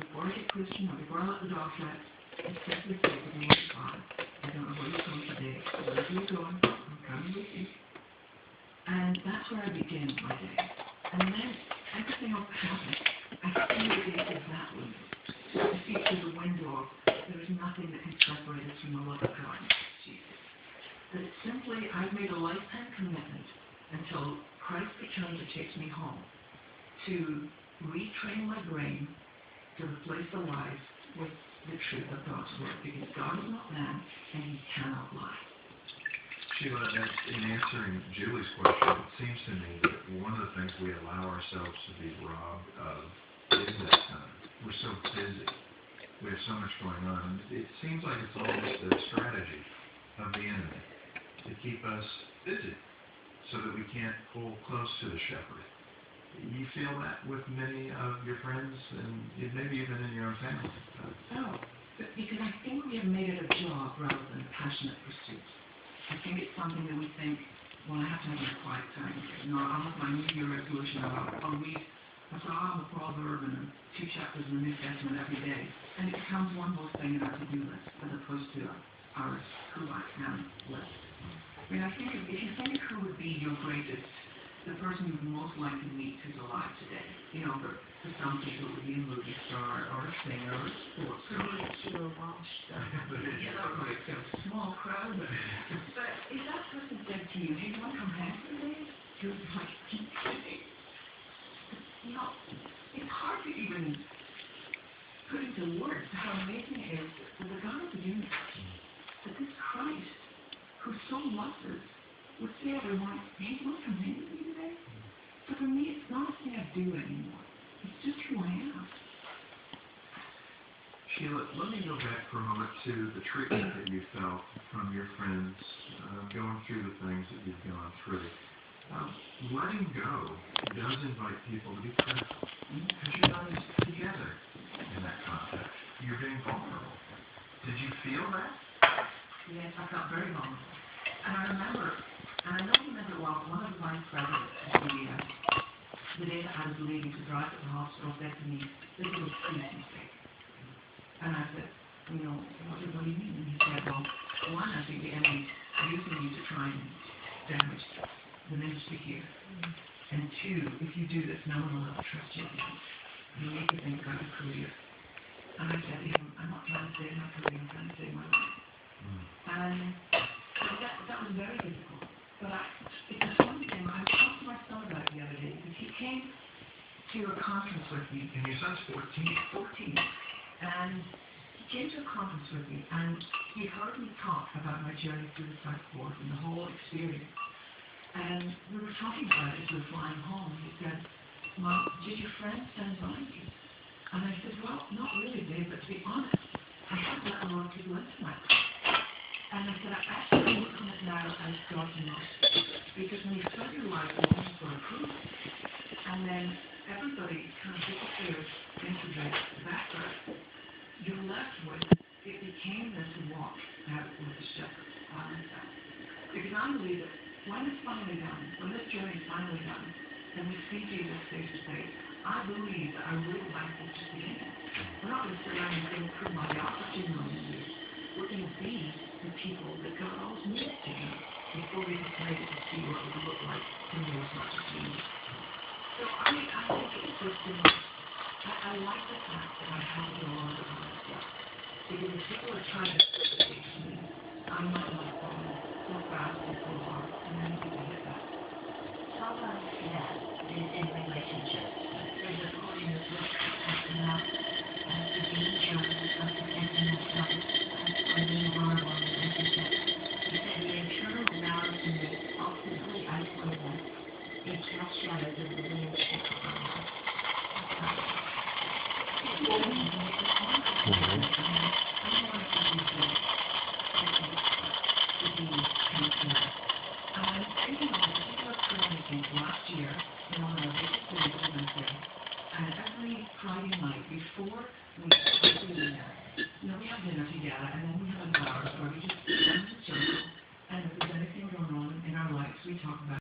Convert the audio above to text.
before I get Christian or before I let the dogs out, I simply say to the Lord God, I don't know where you're going today, wherever you're going, I'm coming with you. And that's where I begin my day. And then everything else happens. I see the day through that window. I see through the window of there is nothing that can separate us from the love of God, Jesus. That simply I've made a lifetime commitment until Christ returns and takes me home to retrain my brain to replace the lies with the truth of God's word, because God is not man and he cannot lie. Sheila, in answering Julie's question, it seems to me that one of the things we allow ourselves to be robbed of is that time. We're so busy. We have so much going on. It seems like it's almost a strategy of the enemy to keep us busy so that we can't pull close to the shepherd. You feel that with many of your friends and maybe even in your own family? Oh, because I think we have made it a job rather than a passionate pursuit. I think it's something that we think, well, I have to have my quiet time. I'll have my New Year resolution, I'll read a psalm, a proverb, and 2 chapters in the New Testament every day. And it becomes one more thing in our to-do list as opposed to our who I am list. I mean, I think if you think who would be your greatest, the person you'd most like to meet who's alive today, for some people it would be a movie star or a singer or a sports star. Like a small crowd. But if that person said to you, hey, you want to come home today? You're like, it's hard to even put into words how amazing it is that the God of the universe, that this Christ, who so loves us, would say every morning, hey, you want to come in with me today? So for me, it's not a thing I do anymore. It's just who I am. Sheila, let me go back for a moment to the treatment that you felt from your friends going through the things that you've gone through. Letting go does invite people to be critical, because you're not together in that context. You're being vulnerable. Did you feel that? Yes, I felt very vulnerable. And I remember, and I know you remember well, one of the vice presidents the day that I was leaving to drive to the hospital said to me, this was a huge mistake. And I said, what do you mean? And he said, well, one, I think the enemy's using you to try and damage the ministry here. And two, if you do this, no one will ever trust you again. You make you think about a career. And I said to him, I'm not trying to save my career, I'm trying to save my life. And that was very difficult. But it was something I talked to my son about the other day, because he came to a conference with me. And your son's 14? 14. And he came to a conference with me, and he heard me talk about my journey through the South Port and the whole experience. And we were talking about it as we were flying home. He said, Mom, did your friends stand by you? And I said, well, not really, Dave, but to be honest, I haven't let a lot of people into my life. And I said, I actually look on it now as God's mercy. Because when you start your life longing for approval, and then everybody kind of disappears into the background, you're left with, it became this walk out with the shepherd by myself. Because I believe that when it's finally done, when this journey is finally done, and we see Jesus face to face, I believe that our real life is just beginning. We're not going to sit around and think, could my God for 2 million years? We're going to be the people that God always needed to be before we decided to see what it would look like to know as much as we need. So I think it's just I like the fact that I have it all under myself. Because if people are trying to fix me, I might not fall so fast and so hard, and I need to hit that. How about that in relationships? There's a quote in the book about the danger of protecting ourselves from being vulnerable in relationships. He said the internal vows we make ultimately isolate us. They cast shadows over the landscape of our lives. Last year, in one of our biggest cities in Wednesday, and every Friday night before we have dinner, we have dinner together, and then we have an hour where we just sit in a circle, and if there's anything going on in our lives, we talk about